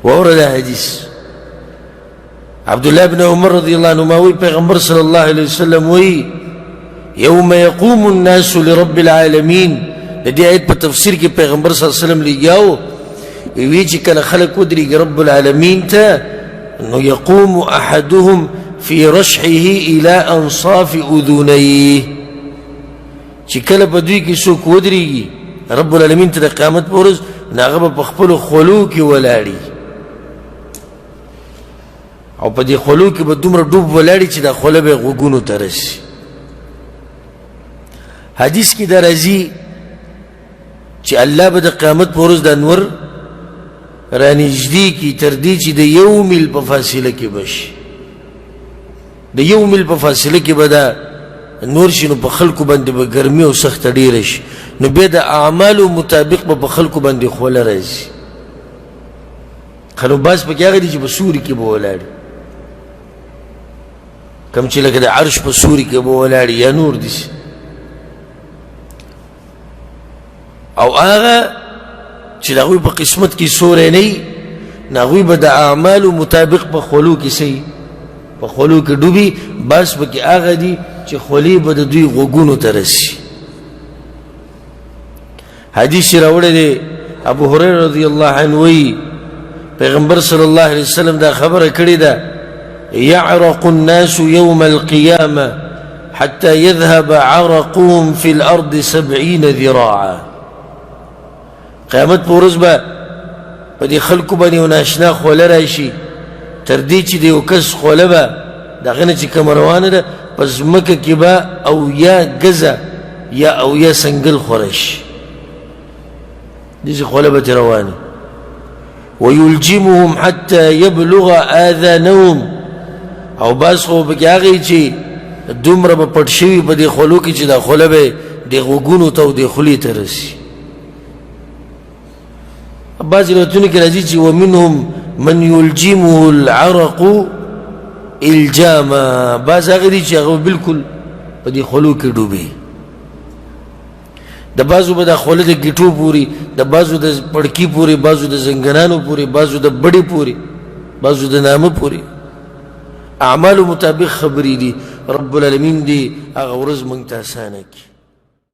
وورد حدیث عبداللہ بن عمر رضی اللہ عنہما وی پیغمبر صلی اللہ علیہ وسلم وی یوم یقوم الناس لرب العالمین دی آیت پا تفسیر کی پیغمبر صلی اللہ علیہ وسلم لگیاو وی چی کل خلق ودری رب العالمین تا انو یقوم احدهم فی رشحه الى انصاف اذونیه چی کل پا دوی کی سوک ودری گی رب العالمین تا قیامت پورز ناغب پا خپل خلو کی ولاری او پا دی خلو کی با دومر دوب ولاری چی دا خلو بے غگونو ترسی حدیث کی دا رازی چی اللہ با دا قیامت پورز دا نور رانجدی کی تردی چی دا یو میل پا فاصلہ کی بش دا یو میل پا فاصلہ کی با دا نور شی نو پا خلقو بندی با گرمی و سخت دیرش نو بید اعمالو مطابق با خلقو بندی خولا رازی خانو باز پا کیا گئی چی با سوری کی با ولاری کم چی لکه دا عرش پا سوری کی با ولاری یا نور دیسی او آغا چی لاغوی پا قسمت کی سورے نئی ناغوی با دا اعمالو مطابق پا خلو کی سی پا خلو کی ڈوبی باز پا کی آغا دی چی خلی با دا دوی غگونو ترسی حدیث راوڑے دے ابو حریر رضی اللہ عنوی پیغمبر صلی اللہ علیہ وسلم دا خبر کردی دا يعرق الناس يوم القيامة حتى يذهب عرقهم في الأرض 70 ذراعا قیامت پورز با پا دی خلقو بانی و ناشنا خوله راشی تردی چی دیو کس خوله با دا غنه چی کمروانه دا پس مکه کی با او یا گزا یا او یا سنگل خورش دیسی خوله با تروانه ویلجمهم حتی یبلغ آذانهم او باز خو بکی آغی چی دومره با پتشوی پا دی خلو کی چی دا خوله با دی غگونو تاو دی خلی ترسی بعض روایتوں کی راضی چی ومنهم من یلجمه العرق الجاما بعض آگے دی چی اگر بالکل پا دی خلو کی ڈوبی دا بعضو با دا خلو دا گٹو پوری دا بعضو دا پڑکی پوری بعضو دا زنگنانو پوری بعضو دا بڑی پوری بعضو دا نام پوری اعمال مطابق خبری دی رب العالمین دی اگر ورز منگتا سانکی